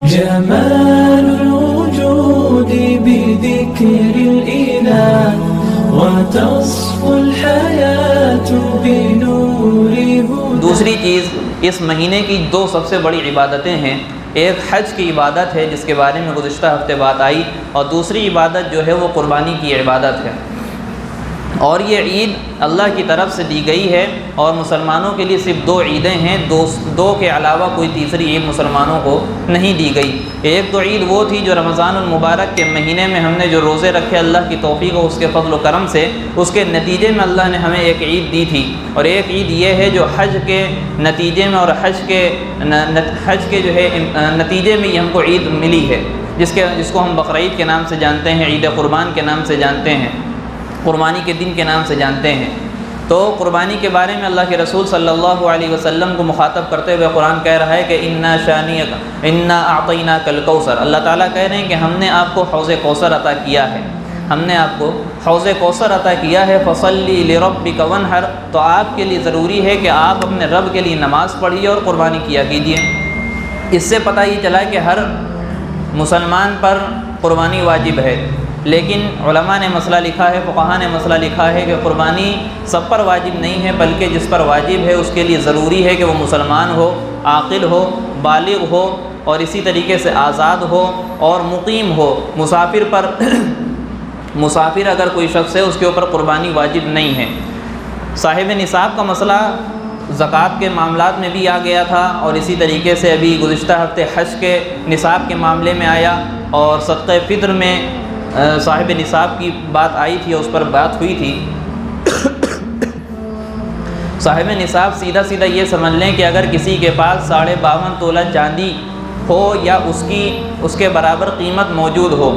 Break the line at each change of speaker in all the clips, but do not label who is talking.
جمال الوجود بذكر الإله وتصفو الحياة بنور هدى۔
دوسری چیز، اس مہینے کی دو سب سے بڑی عبادتیں ہیں۔ ایک حج کی عبادت ہے جس کے بارے میں گزشتہ ہفتے بات آئی، اور دوسری عبادت جو ہے وہ قربانی کی عبادت ہے۔ اور یہ عید اللہ کی طرف سے دی گئی ہے، اور مسلمانوں کے لیے صرف دو عیدیں ہیں، دو کے علاوہ کوئی تیسری عید مسلمانوں کو نہیں دی گئی۔ ایک تو عید وہ تھی جو رمضان المبارک کے مہینے میں ہم نے جو روزے رکھے اللہ کی توفیق اور اس کے فضل و کرم سے، اس کے نتیجے میں اللہ نے ہمیں ایک عید دی تھی۔ اور ایک عید یہ ہے جو حج کے نتیجے میں اور حج کے جو ہے نتیجے میں یہ ہم کو عید ملی ہے، جس کو ہم بقرعید کے نام سے جانتے ہیں، عید قربان کے نام سے جانتے ہیں، قربانی کے دن کے نام سے جانتے ہیں۔ تو قربانی کے بارے میں اللہ کے رسول صلی اللہ علیہ وسلم کو مخاطب کرتے ہوئے قرآن کہہ رہا ہے کہ انا اعطیناک الکوثر، اللہ تعالیٰ کہہ رہے ہیں کہ ہم نے آپ کو حوض کوثر عطا کیا ہے، ہم نے آپ کو حوض کوثر عطا کیا ہے۔ فصلی لربک وانحر، تو آپ کے لیے ضروری ہے کہ آپ اپنے رب کے لیے نماز پڑھیے اور قربانی کیا کیجیے۔ اس سے پتہ یہ چلا کہ ہر مسلمان پر قربانی واجب ہے، لیکن علماء نے مسئلہ لکھا ہے، فقہاء نے مسئلہ لکھا ہے کہ قربانی سب پر واجب نہیں ہے، بلکہ جس پر واجب ہے اس کے لیے ضروری ہے کہ وہ مسلمان ہو، عاقل ہو، بالغ ہو، اور اسی طریقے سے آزاد ہو اور مقیم ہو۔ مسافر اگر کوئی شخص ہے اس کے اوپر قربانی واجب نہیں ہے۔ صاحب نصاب کا مسئلہ زکوٰۃ کے معاملات میں بھی آ گیا تھا، اور اسی طریقے سے ابھی گزشتہ ہفتے حج کے نصاب کے معاملے میں آیا، اور صدقہ فطر میں صاحب نصاب کی بات آئی تھی، اس پر بات ہوئی تھی۔ صاحب نصاب سیدھا یہ سمجھ لیں کہ اگر کسی کے پاس 52.5 تولہ چاندی ہو یا اس کے برابر قیمت موجود ہو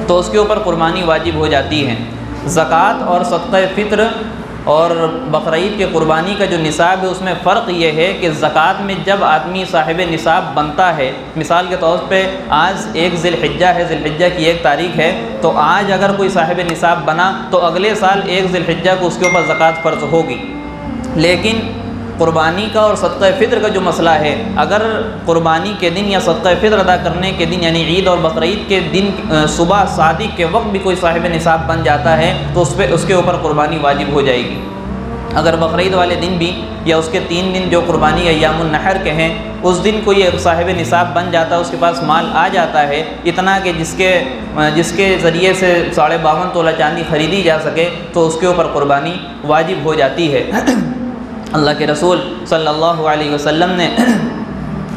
تو اس کے اوپر قربانی واجب ہو جاتی ہے۔ زکوٰۃ اور صدقہ فطر اور بقرعید کے قربانی کا جو نصاب ہے اس میں فرق یہ ہے کہ زکوٰۃ میں جب آدمی صاحب نصاب بنتا ہے، مثال کے طور پہ آج 1 ذی الحجہ ہے، ذی الحجہ کی 1 تاریخ ہے، تو آج اگر کوئی صاحب نصاب بنا تو اگلے سال 1 ذی الحجہ کو اس کے اوپر زکوٰۃ فرض ہوگی۔ لیکن قربانی کا اور صدقہ فطر کا جو مسئلہ ہے، اگر قربانی کے دن یا صدقہ فطر ادا کرنے کے دن یعنی عید اور بقرعید کے دن صبح صادق کے وقت بھی کوئی صاحب نصاب بن جاتا ہے تو اس کے اوپر قربانی واجب ہو جائے گی۔ اگر بقرعید والے دن بھی یا اس کے 3 دن جو قربانی ایام النحر کے ہیں اس دن کوئی صاحب نصاب بن جاتا ہے، اس کے پاس مال آ جاتا ہے اتنا کہ جس کے ذریعے سے 52.5 تولہ چاندی خریدی جا سکے، تو اس کے اوپر قربانی واجب ہو جاتی ہے۔ اللہ کے رسول صلی اللہ علیہ وسلم نے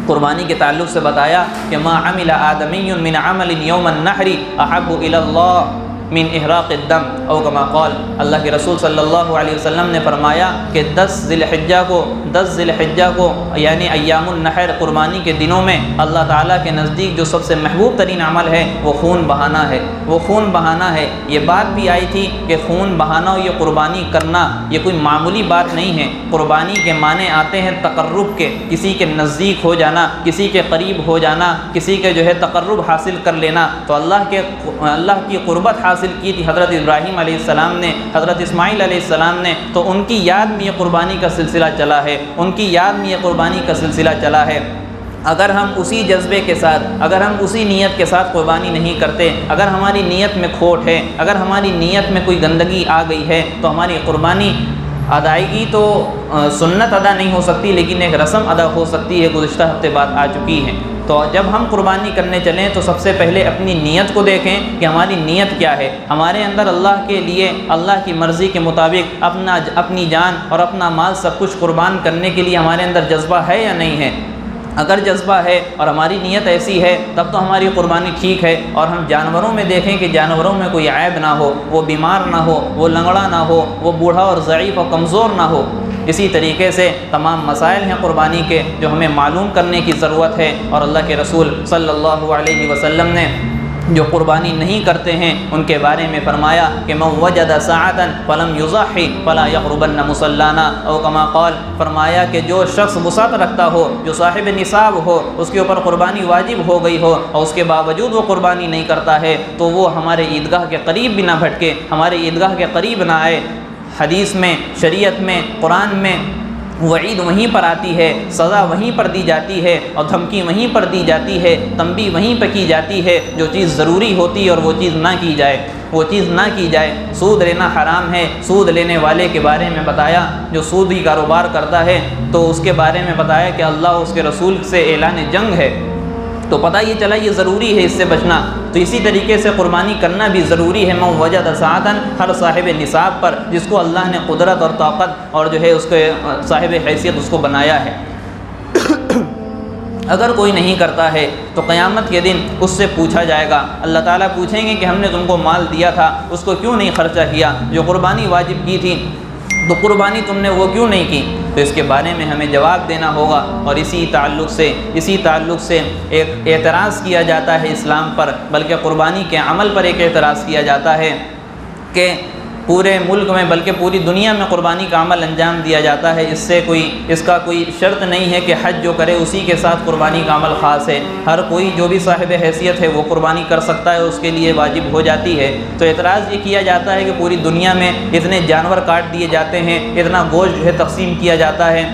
قربانی کے تعلق سے بتایا کہ ما عمل آدمی من عمل یوم النحر احب الی اللہ من احراق الدم او کما قال، اللہ کے رسول صلی اللہ علیہ وسلم نے فرمایا کہ 10 ذی الحجہ کو یعنی ایام النحر قربانی کے دنوں میں اللہ تعالیٰ کے نزدیک جو سب سے محبوب ترین عمل ہے وہ خون بہانا ہے، وہ خون بہانا ہے۔ یہ بات بھی آئی تھی کہ خون بہانا اور یہ قربانی کرنا یہ کوئی معمولی بات نہیں ہے۔ قربانی کے معنی آتے ہیں تقرب کے، کسی کے نزدیک ہو جانا، کسی کے قریب ہو جانا، کسی کے جو ہے تقرب حاصل کر لینا۔ تو اللہ کی قربت حاصل کی تھی حضرت ابراہیم علیہ السلام نے، حضرت اسماعیل علیہ السلام نے، تو ان کی یاد میں یہ قربانی کا سلسلہ چلا ہے، ان کی یاد میں یہ قربانی کا سلسلہ چلا ہے۔ اگر ہم اسی جذبے کے ساتھ، اگر ہم اسی نیت کے ساتھ قربانی نہیں کرتے، اگر ہماری نیت میں کھوٹ ہے، اگر ہماری نیت میں کوئی گندگی آ گئی ہے تو ہماری قربانی ادائیگی تو سنت ادا نہیں ہو سکتی لیکن ایک رسم ادا ہو سکتی ہے، گزشتہ ہفتے بات آ چکی ہے۔ تو جب ہم قربانی کرنے چلیں تو سب سے پہلے اپنی نیت کو دیکھیں کہ ہماری نیت کیا ہے، ہمارے اندر اللہ کے لیے اللہ کی مرضی کے مطابق اپنی جان اور اپنا مال سب کچھ قربان کرنے کے لیے ہمارے اندر جذبہ ہے یا نہیں ہے۔ اگر جذبہ ہے اور ہماری نیت ایسی ہے تب تو ہماری قربانی ٹھیک ہے۔ اور ہم جانوروں میں دیکھیں کہ جانوروں میں کوئی عیب نہ ہو، وہ بیمار نہ ہو، وہ لنگڑا نہ ہو، وہ بوڑھا اور ضعیف اور کمزور نہ ہو۔ اسی طریقے سے تمام مسائل ہیں قربانی کے جو ہمیں معلوم کرنے کی ضرورت ہے، اور اللہ کے رسول صلی اللہ علیہ وسلم نے جو قربانی نہیں کرتے ہیں ان کے بارے میں فرمایا کہ من وجد ساعتا فلم یضحی فلا یقربن مصلانا او کما قال، فرمایا کہ جو شخص وسعت رکھتا ہو، جو صاحب نصاب ہو، اس کے اوپر قربانی واجب ہو گئی ہو اور اس کے باوجود وہ قربانی نہیں کرتا ہے تو وہ ہمارے عیدگاہ کے قریب بھی نہ بھٹکے، ہمارے عیدگاہ کے قریب نہ آئے۔ حدیث میں، شریعت میں، قرآن میں وعید وہیں پر آتی ہے، سزا وہیں پر دی جاتی ہے، اور دھمکی وہیں پر دی جاتی ہے، تنبیہ وہیں پہ کی جاتی ہے۔ جو چیز ضروری ہوتی ہے اور وہ چیز نہ کی جائے، وہ چیز نہ کی جائے۔ سود لینا حرام ہے، سود لینے والے کے بارے میں بتایا، جو سودی کاروبار کرتا ہے تو اس کے بارے میں بتایا کہ اللہ اور اس کے رسول سے اعلان جنگ ہے، تو پتہ یہ چلا یہ ضروری ہے اس سے بچنا۔ تو اسی طریقے سے قربانی کرنا بھی ضروری ہے۔ من وجد سعۃ، ہر صاحب نصاب پر، جس کو اللہ نے قدرت اور طاقت اور جو ہے اس کے صاحب حیثیت اس کو بنایا ہے۔ اگر کوئی نہیں کرتا ہے تو قیامت کے دن اس سے پوچھا جائے گا، اللہ تعالیٰ پوچھیں گے کہ ہم نے تم کو مال دیا تھا، اس کو کیوں نہیں خرچہ کیا؟ جو قربانی واجب کی تھی تو قربانی تم نے وہ کیوں نہیں کی؟ تو اس کے بارے میں ہمیں جواب دینا ہوگا۔ اور اسی تعلق سے ایک اعتراض کیا جاتا ہے اسلام پر، بلکہ قربانی کے عمل پر ایک اعتراض کیا جاتا ہے کہ پورے ملک میں بلکہ پوری دنیا میں قربانی کا عمل انجام دیا جاتا ہے۔ اس کا کوئی شرط نہیں ہے کہ حج جو کرے اسی کے ساتھ قربانی کا عمل خاص ہے، ہر کوئی جو بھی صاحب حیثیت ہے وہ قربانی کر سکتا ہے، اس کے لیے واجب ہو جاتی ہے۔ تو اعتراض یہ کیا جاتا ہے کہ پوری دنیا میں اتنے جانور کاٹ دیے جاتے ہیں، اتنا گوشت جو ہے تقسیم کیا جاتا ہے،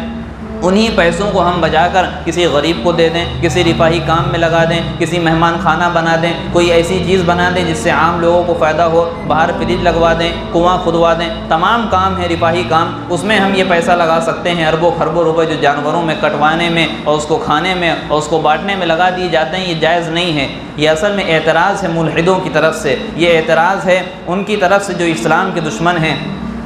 انہی پیسوں کو ہم بجا کر کسی غریب کو دے دیں، کسی رفاہی کام میں لگا دیں، کسی مہمان خانہ بنا دیں، کوئی ایسی چیز بنا دیں جس سے عام لوگوں کو فائدہ ہو، باہر فریج لگوا دیں، کنواں کھدوا دیں، تمام کام ہیں رفاہی کام، اس میں ہم یہ پیسہ لگا سکتے ہیں۔ اربوں خربوں روپے جو جانوروں میں کٹوانے میں اور اس کو کھانے میں اور اس کو بانٹنے میں لگا دیے جاتے ہیں، یہ جائز نہیں ہے۔ یہ اصل میں اعتراض ہے ملحدوں کی طرف سے، یہ اعتراض ہے ان کی طرف سے جو اسلام کے دشمن ہیں،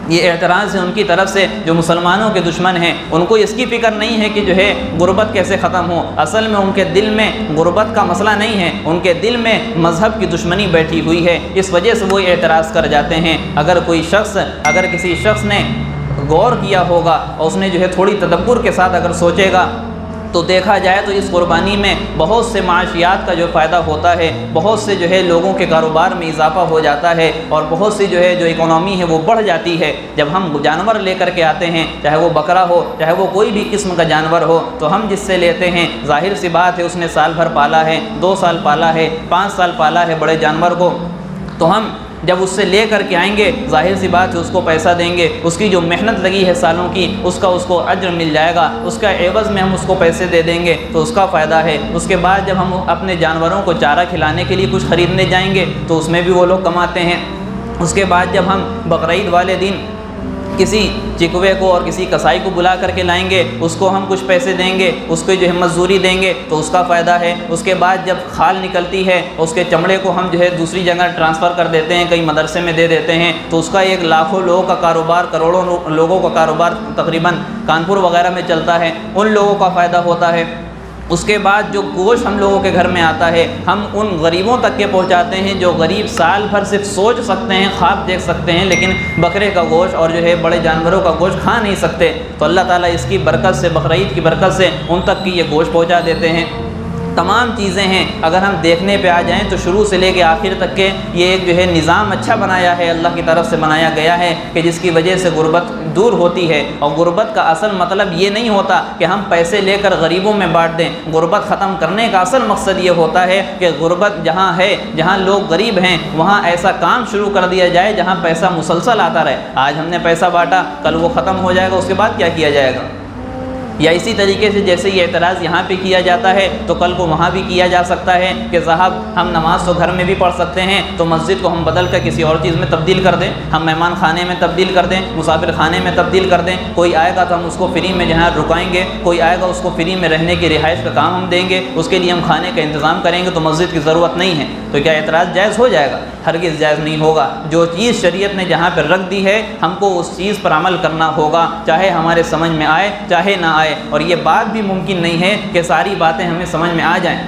یہ اعتراض ہے ان کی طرف سے جو مسلمانوں کے دشمن ہیں۔ ان کو اس کی فکر نہیں ہے کہ جو ہے غربت کیسے ختم ہو، اصل میں ان کے دل میں غربت کا مسئلہ نہیں ہے، ان کے دل میں مذہب کی دشمنی بیٹھی ہوئی ہے، اس وجہ سے وہ اعتراض کر جاتے ہیں۔ اگر کسی شخص نے غور کیا ہوگا اور اس نے جو ہے تھوڑی تدبر کے ساتھ اگر سوچے گا تو دیکھا جائے تو اس قربانی میں بہت سے معاشیات کا جو فائدہ ہوتا ہے، بہت سے جو ہے لوگوں کے کاروبار میں اضافہ ہو جاتا ہے، اور بہت سی جو ہے جو اکانومی ہے وہ بڑھ جاتی ہے۔ جب ہم جانور لے کر کے آتے ہیں، چاہے وہ بکرا ہو، چاہے وہ کوئی بھی قسم کا جانور ہو، تو ہم جس سے لیتے ہیں ظاہر سی بات ہے اس نے سال بھر پالا ہے، 2 سال پالا ہے، 5 سال پالا ہے بڑے جانور کو، تو ہم جب اس سے لے کر کے آئیں گے ظاہر سی بات ہے اس کو پیسہ دیں گے، اس کی جو محنت لگی ہے سالوں کی اس کو اجر مل جائے گا، اس کا عوض میں ہم اس کو پیسے دے دیں گے تو اس کا فائدہ ہے۔ اس کے بعد جب ہم اپنے جانوروں کو چارہ کھلانے کے لیے کچھ خریدنے جائیں گے تو اس میں بھی وہ لوگ کماتے ہیں۔ اس کے بعد جب ہم بقرعید والے دن کسی چکوے کو اور کسی کسائی کو بلا کر کے لائیں گے، اس کو ہم کچھ پیسے دیں گے، اس کو جو ہے مزدوری دیں گے تو اس کا فائدہ ہے۔ اس کے بعد جب کھال نکلتی ہے اس کے چمڑے کو ہم جو ہے دوسری جگہ ٹرانسفر کر دیتے ہیں، کئی مدرسے میں دے دیتے ہیں، تو اس کا ایک لاکھوں لوگوں کا کاروبار، کروڑوں لوگوں کا کاروبار تقریباً کانپور وغیرہ میں چلتا ہے، ان لوگوں کا فائدہ ہوتا ہے۔ اس کے بعد جو گوشت ہم لوگوں کے گھر میں آتا ہے ہم ان غریبوں تک کے پہنچاتے ہیں جو غریب سال بھر صرف سوچ سکتے ہیں، خواب دیکھ سکتے ہیں، لیکن بکرے کا گوشت اور جو ہے بڑے جانوروں کا گوشت کھا نہیں سکتے، تو اللہ تعالیٰ اس کی برکت سے، بقرعید کی برکت سے ان تک کی یہ گوشت پہنچا دیتے ہیں۔ تمام چیزیں ہیں، اگر ہم دیکھنے پہ آ جائیں تو شروع سے لے کے آخر تک کے یہ ایک جو ہے نظام اچھا بنایا ہے، اللہ کی طرف سے بنایا گیا ہے کہ جس کی وجہ سے غربت دور ہوتی ہے۔ اور غربت کا اصل مطلب یہ نہیں ہوتا کہ ہم پیسے لے کر غریبوں میں بانٹ دیں، غربت ختم کرنے کا اصل مقصد یہ ہوتا ہے کہ غربت جہاں ہے، جہاں لوگ غریب ہیں، وہاں ایسا کام شروع کر دیا جائے جہاں پیسہ مسلسل آتا رہے۔ آج ہم نے پیسہ بانٹا، کل وہ ختم ہو جائے گا، اس کے بعد کیا کیا جائے گا؟ یا اسی طریقے سے جیسے یہ اعتراض یہاں پہ کیا جاتا ہے تو کل کو وہاں بھی کیا جا سکتا ہے کہ صاحب ہم نماز تو گھر میں بھی پڑھ سکتے ہیں، تو مسجد کو ہم بدل کر کسی اور چیز میں تبدیل کر دیں، ہم مہمان خانے میں تبدیل کر دیں، مسافر خانے میں تبدیل کر دیں، کوئی آئے گا تو ہم اس کو فری میں جہاں رکائیں گے، کوئی آئے گا اس کو فری میں رہنے کی رہائش کا کام ہم دیں گے، اس کے لیے ہم کھانے کا انتظام کریں گے، تو مسجد کی ضرورت نہیں ہے، تو کیا اعتراض جائز ہو جائے گا؟ ہرگز جائز نہیں ہوگا۔ جو چیز شریعت نے جہاں پر رکھ دی ہے ہم کو اس چیز پر عمل کرنا ہوگا، چاہے ہمارے سمجھ میں آئے چاہے نہ آئے۔ اور یہ بات بھی ممکن نہیں ہے کہ ساری باتیں ہمیں سمجھ میں آ جائیں،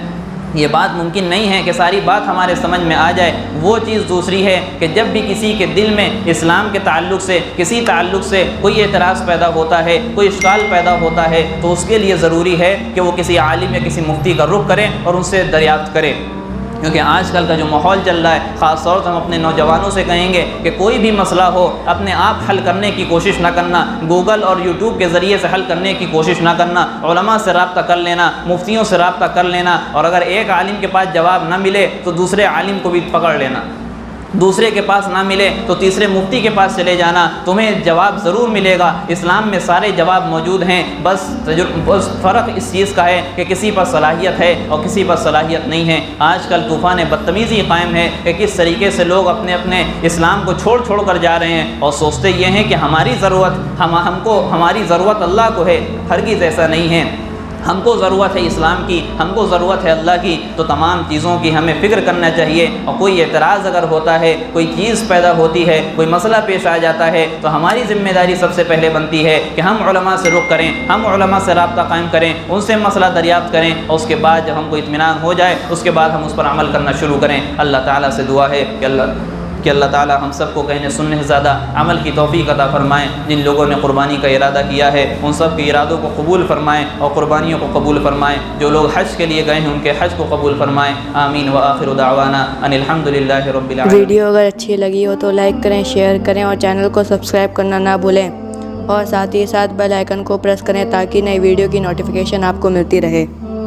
یہ بات ممکن نہیں ہے کہ ساری بات ہمارے سمجھ میں آ جائے۔ وہ چیز دوسری ہے کہ جب بھی کسی کے دل میں اسلام کے تعلق سے، کسی تعلق سے کوئی اعتراض پیدا ہوتا ہے، کوئی اشکال پیدا ہوتا ہے، تو اس کے لیے ضروری ہے کہ وہ کسی عالم یا کسی مفتی کا رخ کرے اور ان سے دریافت کرے۔ کیونکہ آج کل کا جو ماحول چل رہا ہے، خاص طور سے ہم اپنے نوجوانوں سے کہیں گے کہ کوئی بھی مسئلہ ہو اپنے آپ حل کرنے کی کوشش نہ کرنا، گوگل اور یوٹیوب کے ذریعے سے حل کرنے کی کوشش نہ کرنا، علماء سے رابطہ کر لینا، مفتیوں سے رابطہ کر لینا، اور اگر ایک عالم کے پاس جواب نہ ملے تو دوسرے عالم کو بھی پکڑ لینا۔ دوسرے کے پاس نہ ملے تو تیسرے مفتی کے پاس چلے جانا، تمہیں جواب ضرور ملے گا۔ اسلام میں سارے جواب موجود ہیں، بس فرق اس چیز کا ہے کہ کسی پر صلاحیت ہے اور کسی پر صلاحیت نہیں ہے۔ آج کل طوفان بدتمیزی قائم ہے کہ کس طریقے سے لوگ اپنے اپنے اسلام کو چھوڑ کر جا رہے ہیں اور سوچتے یہ ہیں کہ ہماری ضرورت اللہ کو ہے۔ ہرگز ایسا نہیں ہے، ہم کو ضرورت ہے اسلام کی، ہم کو ضرورت ہے اللہ کی، تو تمام چیزوں کی ہمیں فکر کرنا چاہیے۔ اور کوئی اعتراض اگر ہوتا ہے، کوئی چیز پیدا ہوتی ہے، کوئی مسئلہ پیش آ جاتا ہے، تو ہماری ذمہ داری سب سے پہلے بنتی ہے کہ ہم علماء سے رخ کریں، ہم علماء سے رابطہ قائم کریں، ان سے مسئلہ دریافت کریں، اور اس کے بعد جب ہم کو اطمینان ہو جائے اس کے بعد ہم اس پر عمل کرنا شروع کریں۔ اللہ تعالیٰ سے دعا ہے کہ اللہ تعالیٰ ہم سب کو کہنے سننے سے زیادہ عمل کی توفیق عطا فرمائیں۔ جن لوگوں نے قربانی کا ارادہ کیا ہے ان سب کے ارادوں کو قبول فرمائیں اور قربانیوں کو قبول فرمائیں۔ جو لوگ حج کے لیے گئے ہیں ان کے حج کو قبول فرمائیں۔ آمین وآخر دعوانا ان الحمدللہ رب العالمین۔
ویڈیو اگر اچھی لگی ہو تو لائک کریں، شیئر کریں اور چینل کو سبسکرائب کرنا نہ بھولیں، اور ساتھ ہی ساتھ بیل آئیکن کو پریس کریں تاکہ نئی ویڈیو کی نوٹیفیکیشن آپ کو ملتی رہے۔